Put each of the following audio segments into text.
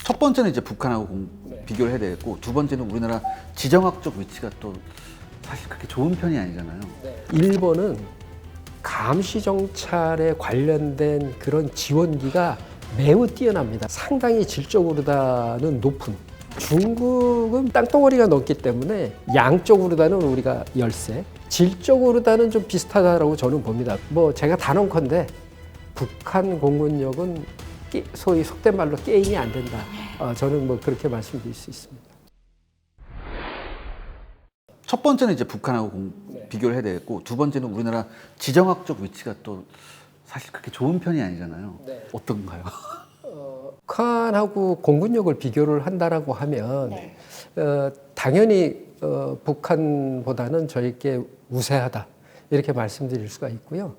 첫 번째는 이제 북한하고 비교를 해야 되겠고, 두 번째는 우리나라 지정학적 위치가 또 사실 그렇게 좋은 편이 아니잖아요. 일본은 감시 정찰에 관련된 그런 지원기가 매우 뛰어납니다. 상당히 질적으로다는 높은. 중국은 땅덩어리가 넓기 때문에 양적으로다는 우리가 열세, 질적으로다는 좀 비슷하다라고 저는 봅니다. 뭐 제가 단언컨대 북한 공군력은 소위 속된 말로 게임이 안 된다. 저는 뭐 그렇게 말씀드릴 수 있습니다. 첫 번째는 이제 북한하고 비교를 해야 되겠고, 두 번째는 우리나라 지정학적 위치가 또 사실 그렇게 좋은 편이 아니잖아요. 어떤가요? 북한하고 공군력을 비교를 한다라고 하면 당연히 북한보다는 저희께 우세하다 이렇게 말씀드릴 수가 있고요.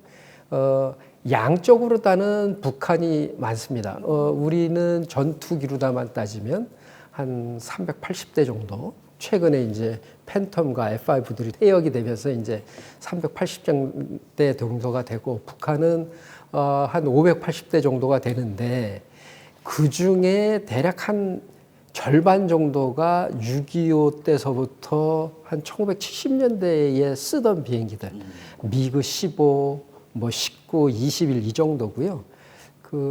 양적으로다는 북한이 많습니다. 우리는 전투기로다만 따지면 한 380대 정도. 최근에 이제 팬텀과 F5들이 퇴역이 되면서 이제 380대 정도가 되고, 북한은 한 580대 정도가 되는데, 그 중에 대략 한 절반 정도가 6.25 때서부터 한 1970년대에 쓰던 비행기들, 미그 15, 뭐 19, 21 이 정도고요.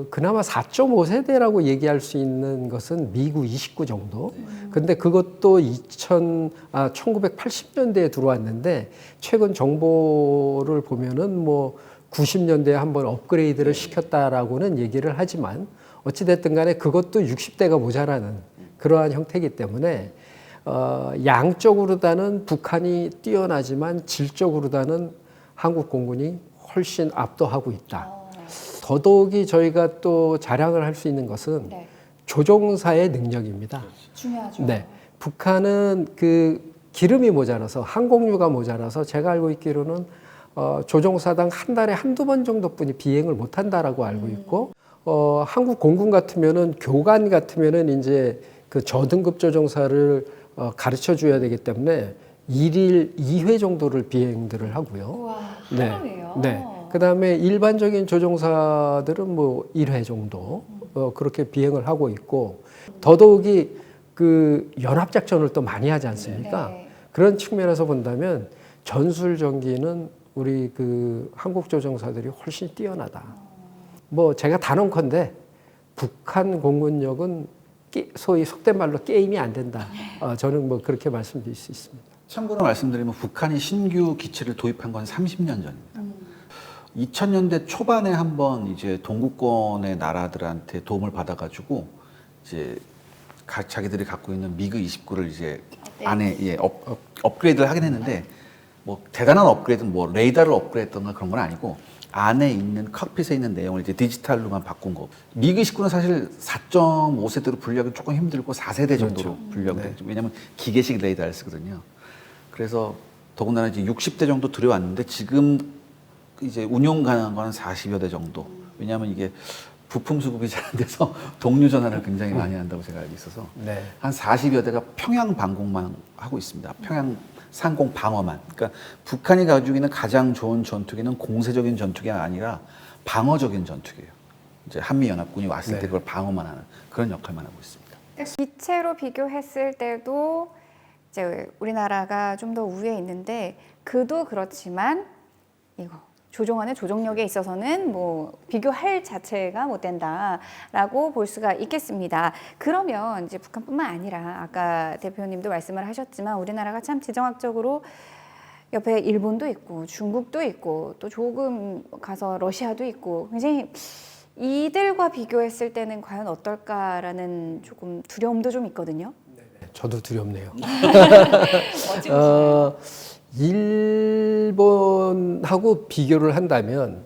그나마 4.5세대라고 얘기할 수 있는 것은 미그 29 정도. 근데 그것도 1980년대에 들어왔는데, 최근 정보를 보면은 뭐 90년대에 한번 업그레이드를 시켰다라고는 얘기를 하지만, 어찌됐든 간에 그것도 60대가 모자라는 그러한 형태이기 때문에, 양적으로다는 북한이 뛰어나지만 질적으로다는 한국 공군이 훨씬 압도하고 있다. 더더욱이 저희가 또 자랑을 할 수 있는 것은 조종사의 능력입니다. 중요하죠. 네. 북한은 그 기름이 모자라서, 항공유가 모자라서 제가 알고 있기로는 조종사당 한 달에 한두 번 정도뿐이 비행을 못 한다라고 알고 있고, 한국 공군 같으면은, 교관 같으면은 이제 그 저등급 조종사를 가르쳐 줘야 되기 때문에 일일 2회 정도를 비행들을 하고요. 우와, 네. 하루에요? 네. 그다음에 일반적인 조종사들은 뭐 1회 정도 그렇게 비행을 하고 있고, 더더욱이 그 연합작전을 또 많이 하지 않습니까? 네. 그런 측면에서 본다면 전술 전기는 우리 그 한국 조종사들이 훨씬 뛰어나다. 뭐 제가 단언컨대 북한 공군력은 소위 속된 말로 게임이 안 된다. 저는 뭐 그렇게 말씀드릴 수 있습니다. 참고로 말씀드리면 북한이 신규 기체를 도입한 건 30년 전입니다. 2000년대 초반에 한번 이제 동구권의 나라들한테 도움을 받아가지고 이제 자기들이 갖고 있는 미그 29를 이제 안에 업그레이드를 하긴 했는데, 뭐 대단한 업그레이드는 뭐 레이더를 업그레이드했던가 그런 건 아니고, 안에 있는 칵핏에 있는 내용을 이제 디지털로만 바꾼 거. 미그 29는 사실 4.5세대로 분류하기 조금 힘들고 4세대 정도로 분류하고 되죠. 왜냐하면 기계식 레이더를 쓰거든요. 그래서 더군다나 이제 60대 정도 들여왔는데, 지금 이제 운용 가능한 거는 40여 대 정도. 왜냐하면 이게 부품 수급이 잘 안 돼서 동류 전환을 굉장히 많이 한다고 제가 알고 있어서 한 40여 대가 평양 방공만 하고 있습니다. 평양 상공 방어만. 그러니까 북한이 가지고 있는 가장 좋은 전투기는 공세적인 전투기가 아니라 방어적인 전투기예요. 이제 한미연합군이 왔을 때 그걸 방어만 하는 그런 역할만 하고 있습니다. 기체로 비교했을 때도 이제 우리나라가 좀 더 우위에 있는데, 그도 그렇지만 이거 조종하는 조종력에 있어서는 뭐 비교할 자체가 못 된다라고 볼 수가 있겠습니다. 그러면 이제 북한뿐만 아니라 아까 대표님도 말씀을 하셨지만, 우리나라가 참 지정학적으로 옆에 일본도 있고 중국도 있고 또 조금 가서 러시아도 있고, 굉장히 이들과 비교했을 때는 과연 어떨까라는 조금 두려움도 좀 있거든요. 저도 두렵네요. 어찌보시나요? 일본하고 비교를 한다면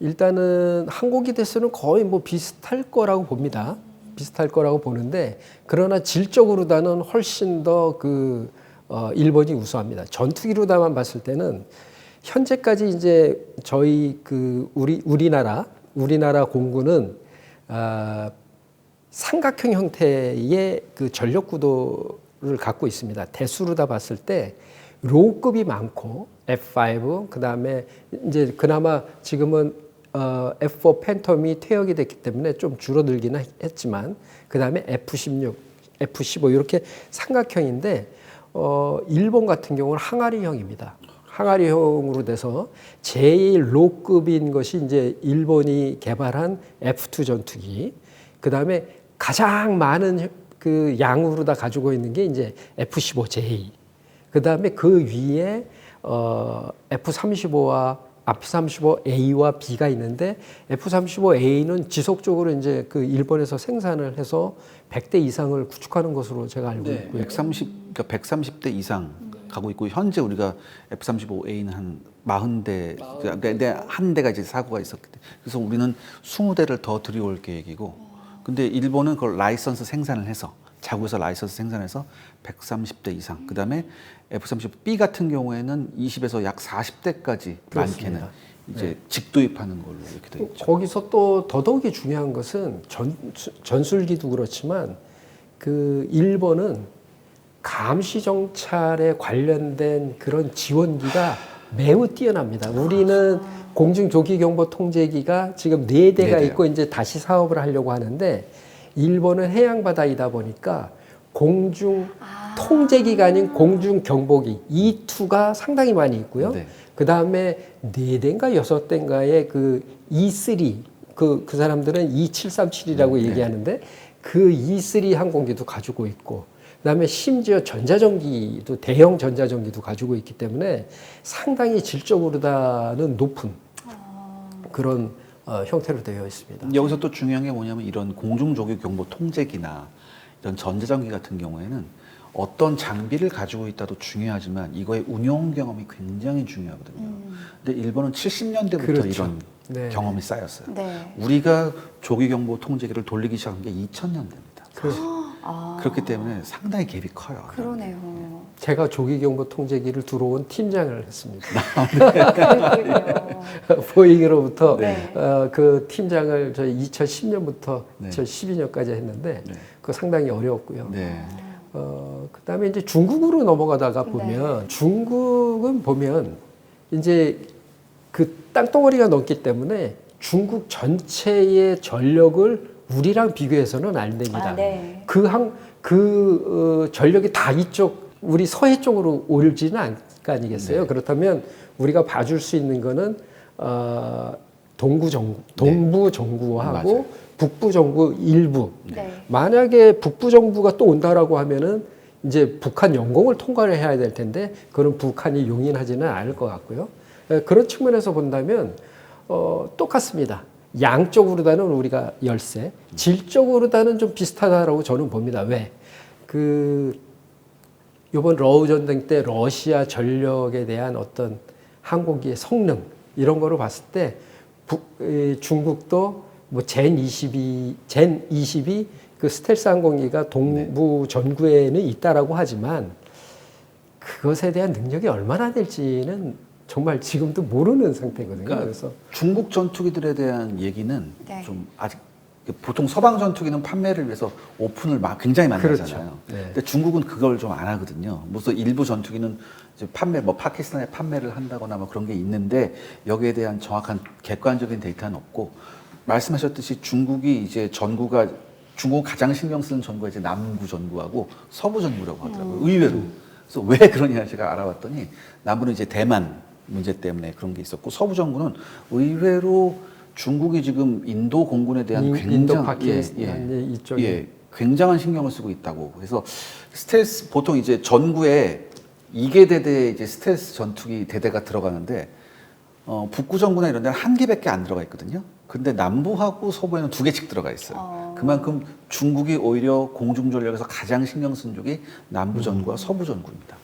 일단은 항공기 대수는 거의 뭐 비슷할 거라고 봅니다. 비슷할 거라고 보는데, 그러나 질적으로다는 훨씬 더 일본이 우수합니다. 전투기로다만 봤을 때는 현재까지 이제 저희 우리나라 공군은 삼각형 형태의 그 전력 구도를 갖고 있습니다. 대수로다 봤을 때 로우급이 많고 F5, 그다음에 이제 그나마 지금은 F4 팬텀이 퇴역이 됐기 때문에 좀 줄어들기는 했지만 그 다음에 F16, F15 이렇게 삼각형인데 일본 같은 경우는 항아리형입니다. 항아리형으로 돼서 제일 로급인 것이 이제 일본이 개발한 F2 전투기. 그 다음에 가장 많은 그 양으로 다 가지고 있는 게 이제 F15J. 그 다음에 그 위에 F35와 F35A와 B가 있는데 F35A는 지속적으로 이제 그 일본에서 생산을 해서 100대 이상을 구축하는 것으로 제가 알고 있고요. 그러니까 130대 이상 가고 있고 현재 우리가 F35A는 한 40대 그러니까 한 대가 이제 사고가 있었기 때문에 그래서 우리는 20대를 더 들여올 계획이고 근데 일본은 그걸 라이선스 생산을 해서 자국에서 라이선스 생산해서 130대 이상 그다음에 F35B 같은 경우에는 20에서 약 40대까지 많게는 이제 직도입하는 걸로 이렇게 돼 있죠. 거기서 또 더더욱이 중요한 것은 전술기도 그렇지만 그 일본은 감시 정찰에 관련된 그런 지원기가 매우 뛰어납니다. 우리는 공중 조기 경보 통제기가 지금 4대가 있고 이제 다시 사업을 하려고 하는데 일본은 해양 바다이다 보니까 공중 통제기가 아닌 공중 경보기 E2가 상당히 많이 있고요. 네. 그 다음에 4대인가 6대인가의 그 E3 그 사람들은 E737이라고 얘기하는데 그 E3 항공기도 가지고 있고 그다음에 심지어 전자전기도 대형 전자전기도 가지고 있기 때문에 상당히 질적으로다는 높은 그런 형태로 되어 있습니다. 여기서 또 중요한 게 뭐냐면 이런 공중조기 경보 통제기나 이런 전자전기 같은 경우에는 어떤 장비를 가지고 있다도 중요하지만 이거의 운용 경험이 굉장히 중요하거든요. 근데 일본은 70년대부터 그렇죠. 이런 네. 경험이 쌓였어요. 네. 우리가 조기 경보 통제기를 돌리기 시작한 게 2000년대입니다. 그렇기 때문에 상당히 갭이 커요. 그러네요. 제가 조기경보 통제기를 들어온 팀장을 했습니다. 그렇군요. 보잉으로부터 네. 그 팀장을 저희 2010년부터 네. 2012년까지 했는데 네. 그거 상당히 어려웠고요. 네. 그다음에 이제 중국으로 넘어가다가 보면 중국은 보면 이제 그 땅덩어리가 넓기 때문에 중국 전체의 전력을 우리랑 비교해서는 안 됩니다. 네. 전력이 다 이쪽 우리 서해 쪽으로 올지는 않을 거 아니겠어요? 네. 그렇다면 우리가 봐줄 수 있는 거는 동부 정부하고 맞아요. 북부 정부 일부. 네. 만약에 북부 정부가 또 온다라고 하면은 이제 북한 영공을 통과를 해야 될 텐데 그런 북한이 용인하지는 않을 것 같고요. 그런 측면에서 본다면 똑같습니다. 양적으로다는 우리가 열세, 질적으로다는 좀 비슷하다라고 저는 봅니다. 왜? 이번 러우 전쟁 때 러시아 전력에 대한 어떤 항공기의 성능 이런 거로 봤을 때 중국도 뭐 젠 22 그 스텔스 항공기가 동부 전구에는 있다라고 하지만 그것에 대한 능력이 얼마나 될지는 정말 지금도 모르는 상태거든요. 그러니까 그래서 중국 전투기들에 대한 얘기는 네. 좀 아직 보통 서방 전투기는 판매를 위해서 오픈을 굉장히 많이 그렇죠. 하잖아요. 네. 근데 중국은 그걸 좀 안 하거든요. 무슨 일부 전투기는 이제 파키스탄에 판매를 한다거나 뭐 그런 게 있는데 여기에 대한 정확한 객관적인 데이터는 없고 말씀하셨듯이 중국이 이제 중국 가장 신경 쓰는 전구가 이제 남부 전구하고 서부 전구라고 하더라고요. 의외로. 그래서 왜 그러냐 제가 알아봤더니 남부는 이제 대만 문제 때문에 그런 게 있었고 서부 전구는 의외로 중국이 지금 인도 공군에 대한 인도 파키스탄 이쪽에 굉장한 신경을 쓰고 있다고. 그래서 스텔스 보통 이제 전구에 2개 대대 이제 스텔스 전투기 대대가 들어가는데 북부 전구나 이런 데는 1개밖에 안 들어가 있거든요. 근데 남부하고 서부에는 2개씩 들어가 있어요. 그만큼 중국이 오히려 공중 전력에서 가장 신경 쓴 쪽이 남부 전구와 서부 전구입니다.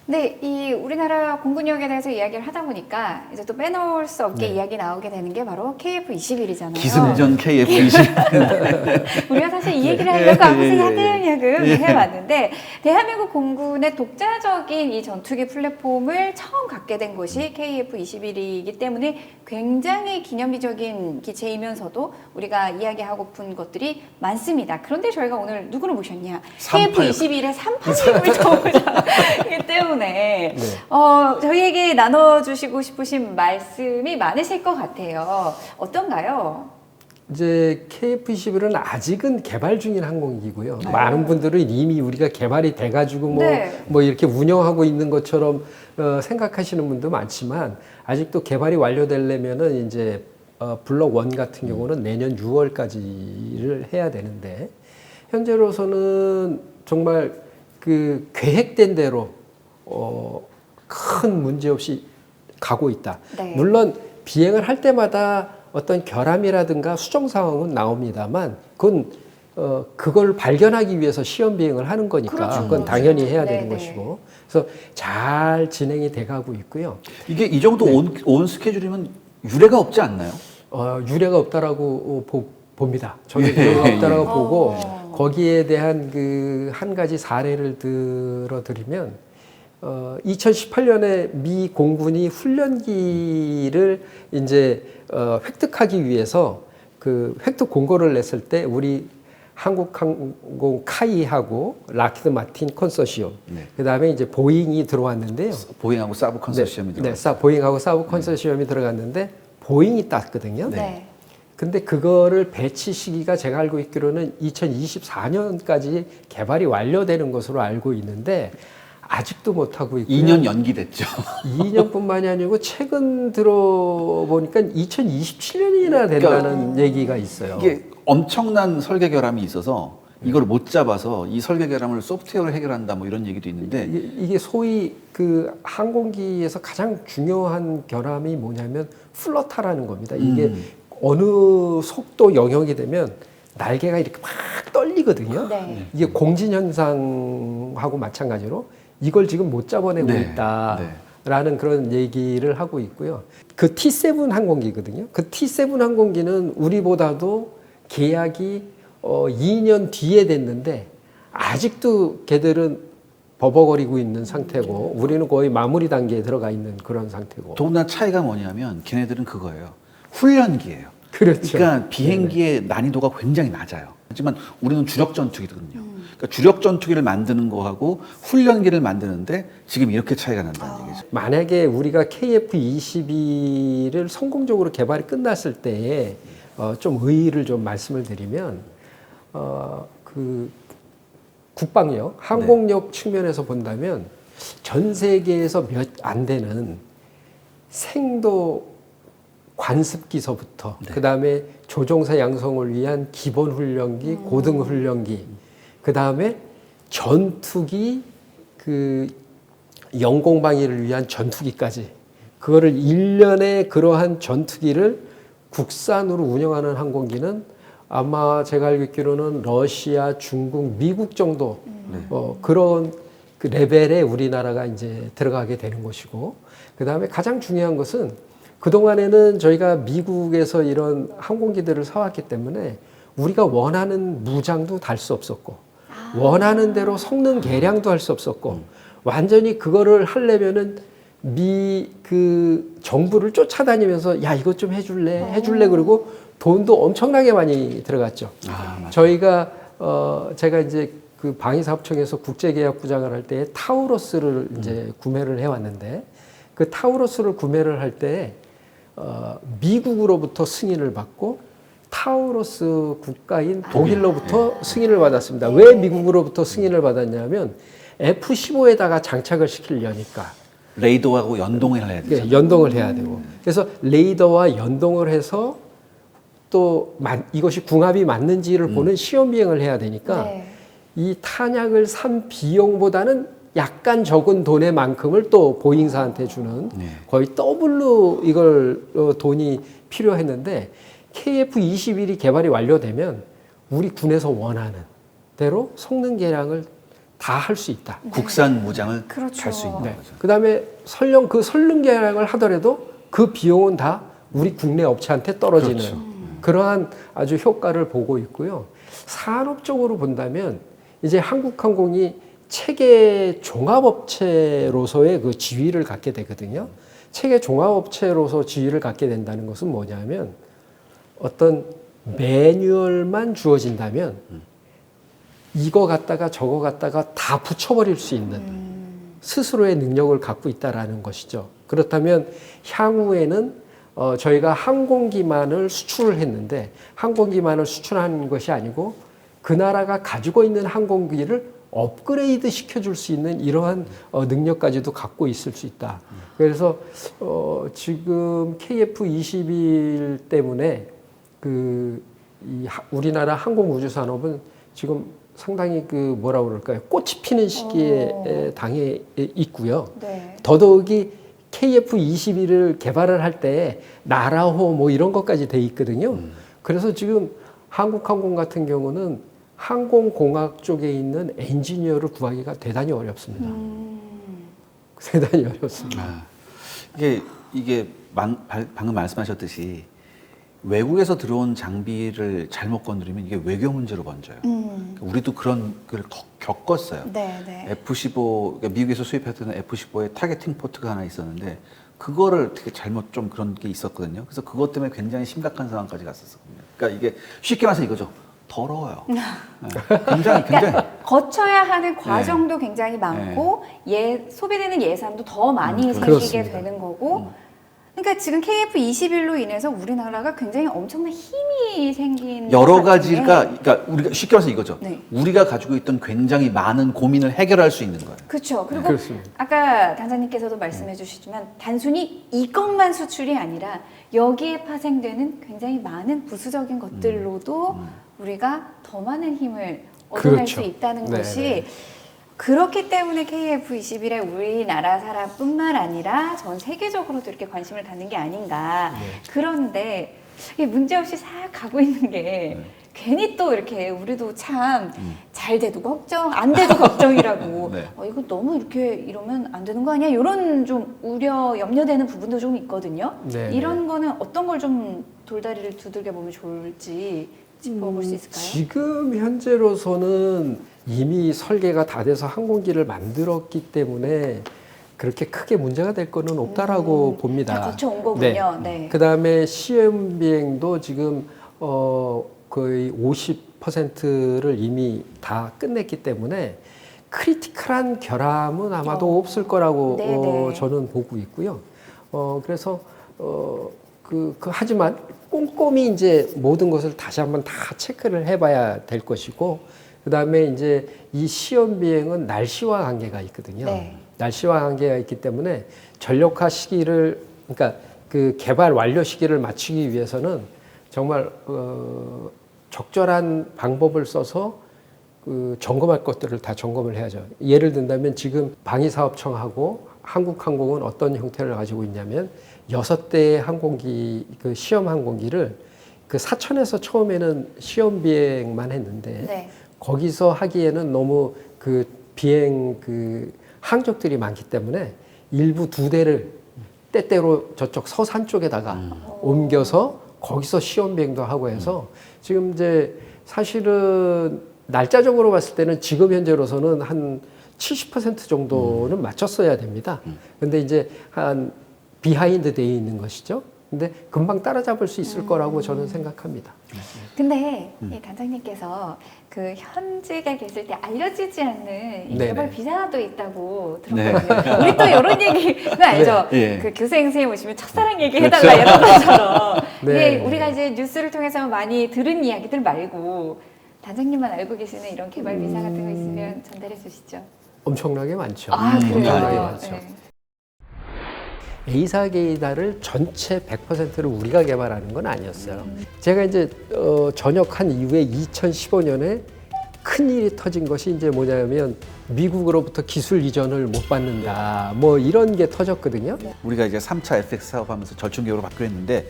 네, 이 우리나라 공군력에 대해서 이야기를 하다 보니까 이제 또 빼놓을 수 없게 네. 이야기 나오게 되는 게 바로 KF-21이잖아요. 기승전 KF-21. 우리가 사실 이 얘기를 하려고 아무 생각 하들야금 해왔는데 대한민국 공군의 독자적인 이 전투기 플랫폼을 처음 갖게 된 것이 KF-21이기 때문에 굉장히 기념비적인 기체이면서도 우리가 이야기하고픈 것들이 많습니다. 그런데 저희가 오늘 누구를 모셨냐? KF-21의 38님을 처음 모셨기 때문에 때문에 네. 저희에게 나눠주시고 싶으신 말씀이 많으실 것 같아요. 어떤가요? 이제 KF-21은 아직은 개발 중인 항공기고요. 많은 분들은 이미 우리가 개발이 돼가지고 네. 뭐 이렇게 운영하고 있는 것처럼 생각하시는 분도 많지만 아직도 개발이 완료되려면은 이제 블록 1 같은 경우는 내년 6월까지를 해야 되는데 현재로서는 정말 그 계획된 대로 큰 문제 없이 가고 있다. 네. 물론 비행을 할 때마다 어떤 결함이라든가 수정 상황은 나옵니다만 그건 그걸 발견하기 위해서 시험 비행을 하는 거니까 그렇죠. 그건 당연히 해야 네네. 되는 것이고 그래서 잘 진행이 돼가고 있고요. 이게 이 정도 온 스케줄이면 유례가 없지 않나요? 유례가 없다라고 봅니다. 저는 유례가 없다라고 보고 거기에 대한 그 한 가지 사례를 들어드리면 2018년에 미 공군이 훈련기를 이제 획득하기 위해서 그 획득 공고를 냈을 때 우리 한국항공 카이하고 락히드 마틴 컨소시엄, 네. 그다음에 이제 보잉이 들어왔는데요. 보잉하고 사브 컨소시엄이 네, 보잉하고 사브 컨소시엄이 들어갔는데 보잉이 땄거든요. 네. 근데 그거를 배치 시기가 제가 알고 있기로는 2024년까지 개발이 완료되는 것으로 알고 있는데 아직도 못하고 있고요. 2년 연기됐죠. 2년뿐만이 아니고 최근 들어보니까 2027년이나 된다는 얘기가 있어요. 이게 엄청난 설계 결함이 있어서 이걸 못 잡아서 이 설계 결함을 소프트웨어로 해결한다 뭐 이런 얘기도 있는데 이게 소위 그 항공기에서 가장 중요한 결함이 뭐냐면 플러터라는 겁니다. 이게 어느 속도 영역이 되면 날개가 이렇게 막 떨리거든요. 네. 이게 공진 현상하고 마찬가지로 이걸 지금 못 잡아내고 네. 있다라는 그런 얘기를 하고 있고요. 그 T7 항공기거든요. 그 T7 항공기는 우리보다도 계약이 2년 뒤에 됐는데 아직도 걔들은 버벅거리고 있는 상태고 우리는 거의 마무리 단계에 들어가 있는 그런 상태고. 더구나 차이가 뭐냐면 걔네들은 그거예요. 훈련기예요. 그렇죠. 그러니까 비행기의 난이도가 굉장히 낮아요. 하지만 우리는 주력 전투기거든요. 그러니까 주력 전투기를 만드는 거하고 훈련기를 만드는데 지금 이렇게 차이가 난다는 얘기죠. 만약에 우리가 KF-22를 성공적으로 개발이 끝났을 때에 좀 의의를 좀 말씀을 드리면 그 국방력, 항공력 측면에서 본다면 전 세계에서 몇 안 되는 생도 관습기서부터 그다음에 조종사 양성을 위한 기본 훈련기, 고등 훈련기, 그다음에 전투기 그 영공방위를 위한 전투기까지 그거를 1년에 그러한 전투기를 국산으로 운영하는 항공기는 아마 제가 알고 있기로는 러시아, 중국, 미국 정도 그런 그 레벨에 우리나라가 이제 들어가게 되는 것이고 그다음에 가장 중요한 것은 그동안에는 저희가 미국에서 이런 항공기들을 사왔기 때문에 우리가 원하는 무장도 달 수 없었고 원하는 대로 성능 개량도 할 수 없었고 완전히 그거를 하려면은 그 정부를 쫓아다니면서 야 이것 좀 해줄래 그러고 돈도 엄청나게 많이 들어갔죠. 저희가 제가 이제 그 방위사업청에서 국제계약부장을 할 때 타우러스를 이제 구매를 해왔는데 그 타우러스를 구매를 할 때 미국으로부터 승인을 받고 타우러스 국가인 독일로부터 승인을 받았습니다. 왜 미국으로부터 승인을 받았냐면 F-15에다가 장착을 시키려니까 레이더하고 연동을 해야 되죠. 연동을 해야 되고 그래서 레이더와 연동을 해서 또 이것이 궁합이 맞는지를 보는 시험 비행을 해야 되니까 네. 이 탄약을 산 비용보다는 약간 적은 돈의 만큼을 또 보잉사한테 주는 거의 더블로 이걸 돈이 필요했는데 KF-21이 개발이 완료되면 우리 군에서 원하는 대로 성능 개량을 다 할 수 있다. 국산 무장을 그렇죠. 할 수 있는 네. 거죠. 그다음에 설령 그 성능 개량을 하더라도 그 비용은 다 우리 국내 업체한테 떨어지는 그렇죠. 그러한 아주 효과를 보고 있고요. 산업적으로 본다면 이제 한국항공이 체계 종합업체로서의 그 지위를 갖게 되거든요. 체계 종합업체로서 지위를 갖게 된다는 것은 뭐냐면 어떤 매뉴얼만 주어진다면 이거 갖다가 저거 갖다가 다 붙여버릴 수 있는 스스로의 능력을 갖고 있다라는 것이죠. 그렇다면 향후에는 저희가 항공기만을 수출을 했는데 항공기만을 수출하는 것이 아니고 그 나라가 가지고 있는 항공기를 업그레이드 시켜줄 수 있는 이러한 능력까지도 갖고 있을 수 있다. 그래서 지금 KF-21 때문에 우리나라 항공우주산업은 지금 상당히 뭐라고 그럴까요? 꽃이 피는 시기에 당해 있고요. 네. 더더욱이 KF-21을 개발을 할 때 나라호 뭐 이런 것까지 돼 있거든요. 그래서 지금 한국항공 같은 경우는 항공공학 쪽에 있는 엔지니어를 구하기가 대단히 어렵습니다. 대단히 어렵습니다. 아, 이게 방금 말씀하셨듯이 외국에서 들어온 장비를 잘못 건드리면 이게 외교 문제로 번져요. 우리도 그런 걸 겪었어요. 네, 네. F-15, 그러니까 미국에서 수입했던 F-15의 타겟팅 포트가 하나 있었는데 그거를 되게 잘못 좀 그런 게 있었거든요. 그래서 그것 때문에 굉장히 심각한 상황까지 갔었거든요. 그러니까 이게 쉽게 말해서 이거죠. 더러워요. 네. 굉장히 그러니까 거쳐야 하는 과정도 굉장히 많고 소비되는 예산도 더 많이 생기게 그렇습니다. 되는 거고 그러니까 지금 KF-21로 인해서 우리나라가 굉장히 엄청난 힘이 생긴 여러 것 같은데. 가지가 그러니까 우리가 쉽게 말해서 이거죠. 네. 우리가 가지고 있던 굉장히 많은 고민을 해결할 수 있는 거예요. 그렇죠. 그리고 그렇습니다. 아까 단장님께서도 말씀해 주시지만 단순히 이것만 수출이 아니라 여기에 파생되는 굉장히 많은 부수적인 것들로도 우리가 더 많은 힘을 얻어낼 그렇죠. 수 있다는 네, 것이 네. 그렇기 때문에 KF-21에 우리나라 사람뿐만 아니라 전 세계적으로도 이렇게 관심을 갖는 게 아닌가. 네. 그런데 이게 문제없이 싹 가고 있는 게 괜히 또 이렇게 우리도 참 잘 돼도 걱정, 안 돼도 걱정이라고 네. 이거 너무 이렇게 이러면 안 되는 거 아니야? 이런 좀 우려, 염려되는 부분도 좀 있거든요. 네, 이런 거는 어떤 걸 좀 돌다리를 두들겨 보면 좋을지 짚어볼 수 있을까요? 지금 현재로서는 이미 설계가 다 돼서 항공기를 만들었기 때문에 그렇게 크게 문제가 될 거는 없다라고 봅니다. 다 거쳐온 거군요. 네. 그 다음에 시험 비행도 지금 거의 50%를 이미 다 끝냈기 때문에 크리티컬한 결함은 아마도 없을 거라고 네네. 저는 보고 있고요. 그래서 하지만 꼼꼼히 이제 모든 것을 다시 한번 다 체크를 해봐야 될 것이고, 그 다음에 이제 이 시험 비행은 날씨와 관계가 있거든요. 네. 날씨와 관계가 있기 때문에 전력화 시기를, 그러니까 그 개발 완료 시기를 맞추기 위해서는 정말 적절한 방법을 써서 점검할 것들을 다 점검을 해야죠. 예를 든다면 지금 방위사업청하고 한국항공은 어떤 형태를 가지고 있냐면 6대의 항공기, 그 시험 항공기를 그 사천에서 처음에는 시험 비행만 했는데 네. 거기서 하기에는 너무 그 비행 그 항적들이 많기 때문에 일부 2대를 때때로 저쪽 서산 쪽에다가 옮겨서 거기서 시험 비행도 하고 해서 지금 이제 사실은 날짜적으로 봤을 때는 지금 현재로서는 한 70% 정도는 맞췄어야 됩니다. 근데 이제 한 비하인드 돼 있는 것이죠. 근데 금방 따라잡을 수 있을 거라고 저는 생각합니다. 근데 이 단장님께서 그 현직에 계실 때 알려지지 않는 이 네네. 개발 비자도 있다고 들었거든요. 우리 또 이런 얘기 그거 알죠? 네. 그 교생 선생님 오시면 첫사랑 얘기 그렇죠. 해달라 이런 것처럼 네. 이게 우리가 이제 뉴스를 통해서 많이 들은 이야기들 말고 단장님만 알고 계시는 이런 개발 비자 같은 거 있으면 전달해 주시죠. 엄청나게 많죠. 아 엄청나게 그래요? 많죠. 네. A사 게이다를 전체 100%를 우리가 개발하는 건 아니었어요. 제가 이제 전역한 이후에 2015년에 큰 일이 터진 것이 이제 뭐냐면 미국으로부터 기술 이전을 못 받는다. 뭐 이런 게 터졌거든요. 우리가 이제 3차 FX 사업하면서 절충계획으로 바뀌어 있는데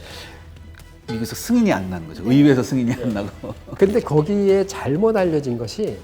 미국에서 승인이 안 나는 거죠. 의회에서 승인이 안 나고. 근데 거기에 잘못 알려진 것이